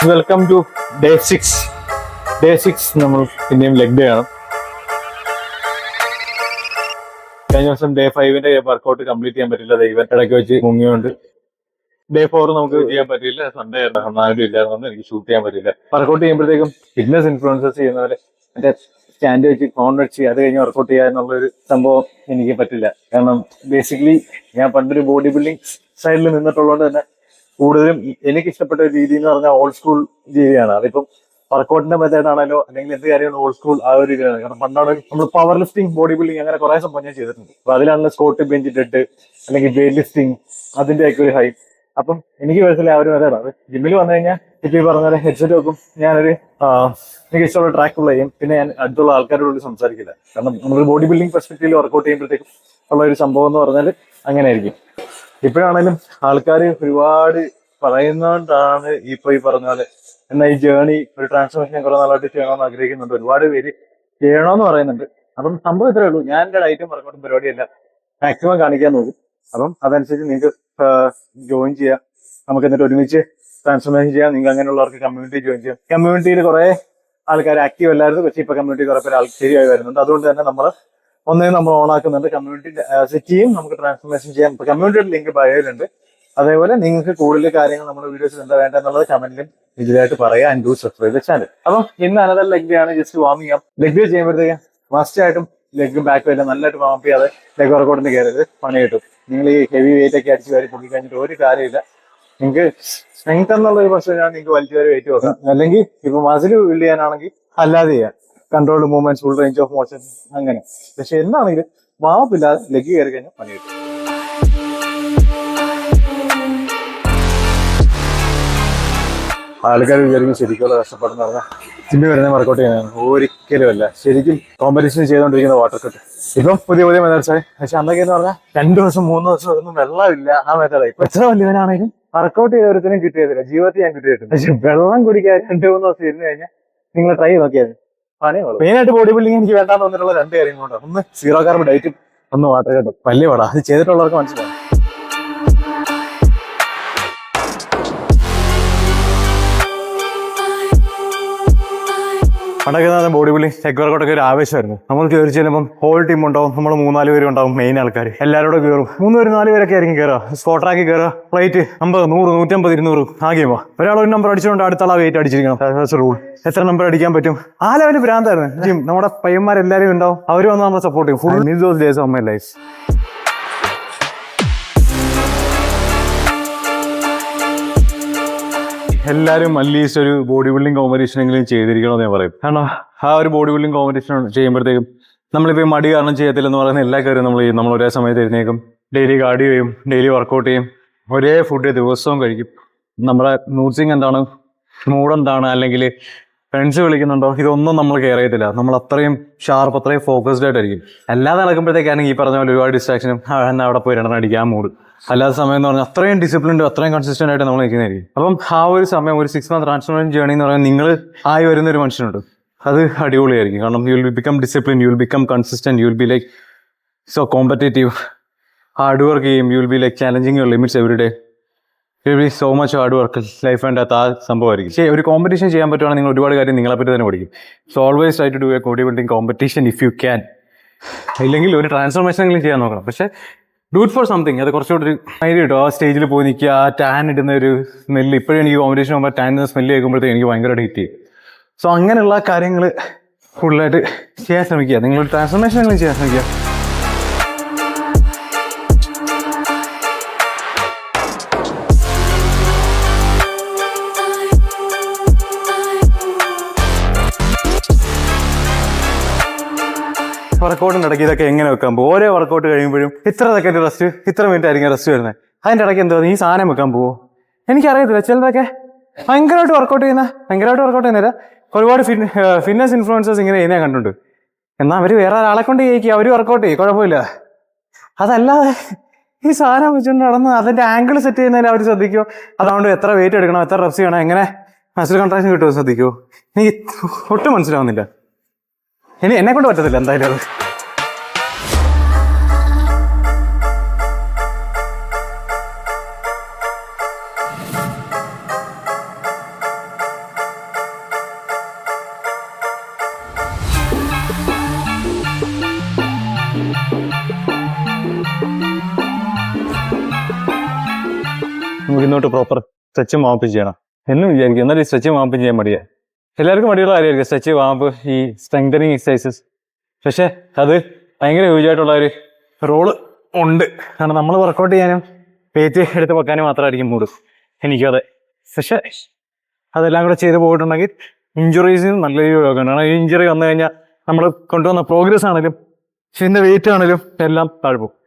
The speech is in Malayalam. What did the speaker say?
Welcome to day 6. ഡേ 6 നമ്മൾ പിന്നെയും ലെഗ് ഡേ ആണ്. കഴിഞ്ഞ ദിവസം ഡേ 5ന്റെ വർക്കൗട്ട് കംപ്ലീറ്റ് ചെയ്യാൻ പറ്റില്ല. ഇവൻ ഇടയ്ക്ക് വെച്ച് മുങ്ങിയുണ്ട്. ഡേ 4 നമുക്ക് ചെയ്യാൻ പറ്റില്ല. സൺഡേ ആരും ഇല്ലായിരുന്നു, എനിക്ക് ഷൂട്ട് ചെയ്യാൻ പറ്റില്ല. വർക്കൗട്ട് ചെയ്യുമ്പോഴത്തേക്കും ഫിറ്റ്നസ് ഇൻഫ്ലുവൻസേഴ്സ് ചെയ്യുന്നവരെ മറ്റേ സ്റ്റാൻഡ് വെച്ച് ഫോൺ വെച്ച് അത് കഴിഞ്ഞ് വർക്കൗട്ട് ചെയ്യുക എന്നുള്ളൊരു സംഭവം എനിക്ക് പറ്റില്ല. കാരണം ബേസിക്കലി ഞാൻ പണ്ടൊരു ബോഡി ബിൽഡിംഗ് സൈഡിൽ നിന്നിട്ടുള്ളത് തന്നെ കൂടുതലും എനിക്ക് ഇഷ്ടപ്പെട്ട ഒരു രീതി എന്ന് പറഞ്ഞാൽ ഓൾഡ് സ്കൂൾ രീതിയാണ്. അതിപ്പം വർക്കൗട്ടിന്റെ മെത്തേഡ് ആണല്ലോ അല്ലെങ്കിൽ എന്ത് കാര്യമാണ് ഓൾഡ് സ്കൂൾ ആ ഒരു രീതിയാണ്. കാരണം പണ്ടാണ് നമ്മൾ പവർ ലിഫ്റ്റിംഗ് ബോഡി ബിൽഡിംഗ് അങ്ങനെ കുറെ സംഭവം ഞാൻ ചെയ്തിട്ടുണ്ട്. അപ്പൊ അതിലാണല്ലോ സ്കോട്ട് ബെഞ്ച് ഡെഡ് അല്ലെങ്കിൽ വെയിറ്റ് ലിഫ്റ്റിംഗ് അതിന്റെയൊക്കെ ഒരു ഹൈ. അപ്പം എനിക്ക് മനസ്സിലായി ആ ഒരു മെത്തേഡാണ്. ജിമ്മിൽ വന്നു കഴിഞ്ഞാൽ ഇപ്പൊ ഈ പറഞ്ഞ പോലെ ഹെഡ്സെറ്റ് വെക്കും, ഞാനൊരു എനിക്ക് ഇഷ്ടമുള്ള ട്രാക്കുള്ള ചെയ്യും, പിന്നെ ഞാൻ അടുത്തുള്ള ആൾക്കാരോട് സംസാരിക്കില്ല. കാരണം നമ്മൾ ബോഡി ബിൽഡിംഗ് പെർസ്പെക്റ്റീവിൽ വർക്കൗട്ട് ചെയ്യുമ്പോഴത്തേക്കും ഉള്ള ഒരു സംഭവം എന്ന് പറഞ്ഞാൽ അങ്ങനെ ആയിരിക്കും. ഇപ്പോഴാണെങ്കിലും ആൾക്കാർ ഒരുപാട് പറയുന്നതുകൊണ്ടാണ് ഇപ്പൊ ഈ പറഞ്ഞ പോലെ എന്നാൽ ഈ ജേണി ഒരു ട്രാൻസ്ഫോർമേഷൻ കുറെ നാളായിട്ട് ചെയ്യണമെന്ന് ആഗ്രഹിക്കുന്നുണ്ട്. ഒരുപാട് പേര് ചെയ്യണമെന്ന് പറയുന്നുണ്ട്. അപ്പം സംഭവം ഇത്രേ ഉള്ളൂ, ഞാൻ എന്റെ ഡയറ്റും വർക്കൗട്ടും പരിപാടിയല്ല മാക്സിമം കാണിക്കാൻ നോക്കും. അപ്പം അതനുസരിച്ച് നിങ്ങൾക്ക് ജോയിൻ ചെയ്യാം, നമുക്ക് എന്നിട്ട് ഒരുമിച്ച് ട്രാൻസ്ഫോർമേഷൻ ചെയ്യാം. നിങ്ങൾക്ക് അങ്ങനെയുള്ളവർക്ക് കമ്മ്യൂണിറ്റി ജോയിൻ ചെയ്യാം. കമ്മ്യൂണിറ്റിയിൽ കുറെ ആൾക്കാർ ആക്റ്റീവ് അല്ലായിരുന്നു, പക്ഷേ ഇപ്പൊ കമ്മ്യൂണിറ്റി കുറെ പേര് ശരിയായി വരുന്നുണ്ട്. അതുകൊണ്ട് തന്നെ നമ്മൾ ഓൺ ആക്കുന്നുണ്ട്. കമ്മ്യൂണിറ്റി സെറ്റ് ചെയ്യും, നമുക്ക് ട്രാൻസ്ഫോർമേഷൻ ചെയ്യാം. ഇപ്പൊ കമ്മ്യൂണിറ്റിയുടെ ലിങ്ക് ബയോയിലുണ്ട്. അതേപോലെ നിങ്ങൾക്ക് കൂടുതൽ കാര്യങ്ങൾ നമ്മുടെ വീഡിയോസിൽ എന്താ വേണ്ട എന്നുള്ളത് കമന്റിലും ഇതിലായിട്ട് പറയാം. And do subscribe the channel. അപ്പം ഇന്ന് അനദർ ലെഗ് ഡേ ആണ്. ജസ്റ്റ് വാമിങ് അപ്പ്. ലെഗ് ഡേ ചെയ്യുമ്പോഴത്തേക്ക് മസ്റ്റ് ആയിട്ടും ലെഗും ബാക്കും എല്ലാം നല്ലതായിട്ട് വാമപ്പ് ചെയ്യാതെ ലെഗ് വർക്കൗട്ടിന് കയറരുത്, പണി കിട്ടും. നിങ്ങൾ ഈ ഹെവി വെയിറ്റ് ഒക്കെ അടിച്ച് കയറി പൊക്കി കഴിഞ്ഞിട്ട് ഒരു കാര്യമില്ല. നിങ്ങൾക്ക് സ്ട്രെങ്ത് എന്നുള്ള ഒരു പ്രശ്നമാണ്, നിങ്ങൾക്ക് വലിച്ചു കയറി വെയിറ്റ് വെക്കാം. അല്ലെങ്കിൽ ഇപ്പൊ മസിൽ ബിൽഡ് ചെയ്യാനാണെങ്കിൽ അല്ലാതെ ചെയ്യാം, controlled movements, full range of motion അങ്ങനെ. പക്ഷെ എന്താണെങ്കിലും വാമപ്പ് ഇല്ലാതെ ലെഗ് കയറി കഴിഞ്ഞാൽ പണി കിട്ടും. ആൾക്കാർ വിചാരിക്കും ശരിക്കുള്ള കഷ്ടപ്പെടുന്ന പറഞ്ഞാൽ ജിമ്മിൽ വരുന്ന വർക്കൗട്ട് ചെയ്യുന്നതാണ്. ഒരിക്കലും അല്ല. ശരിക്കും കോമ്പറ്റീഷൻ ചെയ്തുകൊണ്ടിരിക്കുന്ന വാട്ടർ കട്ട് ഇപ്പം പുതിയ മെത്തേഡ്സായി. പക്ഷെ അന്നൊക്കെ എന്ന് പറഞ്ഞാൽ 2 ദിവസം 3 ദിവസം ഒന്നും വെള്ളമില്ല ആ മെത്തേഡായി. ഇപ്പൊ എത്ര വലിയവനാണെങ്കിലും വർക്കൗട്ട് ചെയ്തവരത്തിനും കിട്ടിയതില്ല, ജീവിതത്തിൽ ഞാൻ കിട്ടിയിട്ടുണ്ട്. പക്ഷെ വെള്ളം കുടിക്കാൻ 2-3 ദിവസം ഇരുന്ന് കഴിഞ്ഞാൽ നിങ്ങൾ ട്രൈ നോക്കിയാൽ പണിയുള്ളൂ. മെയിനായിട്ട് ബോഡി ബിൽഡിംഗ് എനിക്ക് വേണ്ടാന്ന് വന്നിട്ടുള്ള 2 കാര്യങ്ങളുണ്ട്. ഒന്ന് സീറോ കാർബ് ഡയറ്റും, ഒന്ന് വാട്ടർ കട്ടും. വലിയ പാടാ, അത് ചെയ്തിട്ടുള്ളവർക്ക് മനസ്സിലാവും. പണ്ടൊക്കെ ബോഡി ബിൽഡിംഗ് ലെഗ് വർക്കൗട്ടൊക്കെ ഒരു ആവേശമായിരുന്നു. നമ്മൾ കയറി ചെല്ലുമ്പോൾ ഹോൾ ടീം ഉണ്ടാവും, നമ്മൾ 3-4 പേരും ഉണ്ടാവും. മെയിൻ ആൾക്കാർ എല്ലാവരോടും കയറും. 3 പേര് 4 പേരൊക്കെ ആയിരിക്കും കയറുക. സ്കോട്രാക്കി കയറുക, പ്ലേറ്റ് 50, 100, 150, 200 ആകിയുമോ ഒരാൾ ഒരു നമ്പർ അടിച്ചുകൊണ്ട് അടുത്തുള്ള വെയിറ്റ് അടിച്ചിരിക്കണം. റൂൾ എത്ര നമ്പർ അടിക്കാൻ പറ്റും ആ ലെവല് ഭ്രാന്തായിരുന്നു. നമ്മുടെ പയ്യന്മാരെല്ലാവരും ഉണ്ടാവും, അവർ വന്ന് നമ്മളെ സപ്പോർട്ട് ചെയ്യും. Full miss those days of my life. എല്ലാവരും അറ്റ്ലീസ്റ്റ് ഒരു ബോഡി ബിൽഡിംഗ് കോമ്പറ്റീഷൻ എങ്കിലും ചെയ്തിരിക്കണമെന്ന് ഞാൻ പറയും. കാരണം ആ ഒരു ബോഡി ബിൽഡിംഗ് കോമ്പറ്റീഷൻ ചെയ്യുമ്പോഴത്തേക്കും നമ്മളിപ്പോൾ മടി കാരണം ചെയ്യത്തില്ലെന്ന് പറയുന്ന എല്ലാ കാര്യവും നമ്മൾ ഒരേ സമയത്ത് എഴുന്നേക്കും, ഡെയിലി കാർഡിയോ ചെയ്യും, ഡെയിലി വർക്കൗട്ട് ചെയ്യും, ഒരേ ഫുഡ് ദിവസവും കഴിക്കും. നമ്മുടെ മൂഡ്സിങ് എന്താണ്, മൂഡ് എന്താണ്, അല്ലെങ്കിൽ ഫ്രണ്ട്സ് വിളിക്കുന്നുണ്ടോ, ഇതൊന്നും നമ്മൾ കെയർ ചെയ്യത്തില്ല. നമ്മൾ അത്രയും ഷാർപ്പ്, അത്രയും ഫോക്കസ്ഡ് ആയിട്ടായിരിക്കും. അല്ലാതെ നടക്കുമ്പോഴത്തേക്കാണെങ്കിൽ ഈ പറഞ്ഞ പോലെ ഒരുപാട് ഡിസ്ട്രാക്ഷനും, എന്നാൽ അവിടെ പോയി 2 അടിക്കാൻ മൂഡ്. അല്ലാത്ത സമയം എന്ന് പറഞ്ഞാൽ അത്രയും ഡിസിപ്ലിൻഡ്, അത്രയും കൺസിസ്റ്റന്റ് ആയിട്ട് നമ്മൾ നിൽക്കുന്നതായിരിക്കും. അപ്പം ആ ഒരു സമയം, ഒരു 6 മന്ത് ട്രാൻസ്ഫോർമേഷൻ ജേർണി എന്ന് പറഞ്ഞാൽ നിങ്ങൾ ആയി വരുന്നൊരു മനുഷ്യനുണ്ട്, അത് അടിപൊളിയായിരിക്കും. കാരണം you will become discipline, you will become consistent, you will be like so competitive. Hard work ചെയ്യും, you will be like challenging your limits every day. You will be so much hard work. Life and ആ സംഭവമായിരിക്കും. പക്ഷേ ഒരു കോമ്പറ്റീഷൻ ചെയ്യാൻ പറ്റുവാണെങ്കിൽ നിങ്ങൾ ഒരുപാട് കാര്യം നിങ്ങളെപ്പറ്റി തന്നെ പഠിക്കും. So always try to do a body building competition if you can. ഇല്ലെങ്കിൽ ഒരു ട്രാൻസ്ഫോർമേഷൻ എങ്കിലും ചെയ്യാൻ നോക്കണം. പക്ഷേ ഡൂ ഇറ്റ് ഫോർ സംതിങ്. അത് കുറച്ചുകൂടി ഐഡിയ കിട്ടും. ആ സ്റ്റേജിൽ പോയി നിൽക്കുക, ആ ടാൻ ഇടുന്ന ഒരു സ്മെല്ല്. ഇപ്പോഴും എനിക്ക് കോമ്പറ്റീഷൻ പോകുമ്പോൾ ടാൻ ഇടുന്ന സ്മെല്ല് കേൾക്കുമ്പോഴത്തേക്ക് എനിക്ക് ഭയങ്കരമായിട്ട് ഹിറ്റ് ചെയ്യും. സോ അങ്ങനെയുള്ള കാര്യങ്ങൾ ഫുള്ളായിട്ട് ചെയ്യാൻ ശ്രമിക്കുക. നിങ്ങളൊരു ട്രാൻസ്ഫോർമേഷൻ എങ്കിലും ചെയ്യാൻ ശ്രമിക്കുക. വർക്കൗട്ടിൻ്റെ ഇടയ്ക്ക് ഇതൊക്കെ എങ്ങനെ വെക്കാൻ പോകും? ഓരോ വർക്കൗട്ട് കഴിയുമ്പോഴും ഇത്ര സെക്കൻഡ് റെസ്റ്റ്, ഇത്ര മിനിറ്റ് ആയിരിക്കും റെസ്റ്റ് വരുന്നത്. അതിൻ്റെ ഇടയ്ക്ക് എന്തോ ഈ സാധനം വെക്കാൻ പോവോ? എനിക്കറിയത്തില്ല. ചിലതൊക്കെ ഭയങ്കരമായിട്ട് വർക്കൗട്ട് ചെയ്യുന്നില്ല. ഒരുപാട് ഫിറ്റ്നസ് ഇൻഫ്ലുവൻസേഴ്സ് ഇങ്ങനെ ചെയ്യുന്നേ കണ്ടുണ്ട്. എന്നാൽ അവർ വേറെ ഒരാളെ കൊണ്ട് ചെയ്യിക്കുക, അവർ വർക്കൗട്ട് ചെയ്യും, കുഴപ്പമില്ല. അതല്ലാതെ ഈ സാധനം വെച്ചുകൊണ്ട് നടന്ന് അതിൻ്റെ ആംഗിൾ സെറ്റ് ചെയ്യുന്നതിൽ അവർ ശ്രദ്ധിക്കുമോ? അതുകൊണ്ട് എത്ര വെയിറ്റ് എടുക്കണം, എത്ര റെപ്സ് ചെയ്യണം, എങ്ങനെ മസിൽ കൺട്രാക്ഷൻ കിട്ടുമോ ശ്രദ്ധിക്കുമോ? എനിക്ക് ഒട്ടും മനസ്സിലാവുന്നില്ല. എന്നെ കൊണ്ട് പറ്റത്തില്ല എന്തായാലും അത്. നമുക്ക് ഇന്നോട്ട് പ്രോപ്പർ സ്ട്രെച്ച് വാമപ്പ് ചെയ്യണം എന്ന് വിചാരിക്കും. എന്നാലും ഈ സ്ട്രെച്ച് വാമപ്പ് ചെയ്യാൻ മടിയാ. എല്ലാവർക്കും മടിയുള്ള കാര്യമായിരിക്കും സ്ട്രെച്ച് വാമപ്പ്, ഈ സ്ട്രെങ്തനിങ് എക്സസൈസസ്. പക്ഷെ അത് ഭയങ്കര യൂജായിട്ടുള്ള ഒരു റോള് ഉണ്ട്. കാരണം നമ്മൾ വർക്കൗട്ട് ചെയ്യാനും വെയിറ്റ് എടുത്ത് വെക്കാനും മാത്രമായിരിക്കും മൂഡ്. എനിക്കത്. പക്ഷെ അതെല്ലാം കൂടെ ചെയ്ത് പോയിട്ടുണ്ടെങ്കിൽ ഇഞ്ചുറീസിന് നല്ലൊരു യോഗമാണ്. കാരണം ഈ ഇഞ്ചുറി വന്നു കഴിഞ്ഞാൽ നമ്മൾ കൊണ്ടുവന്ന പ്രോഗ്രസ് ആണെങ്കിലും പിന്നെ വെയിറ്റ് ആണെങ്കിലും എല്ലാം താഴ്പോകും.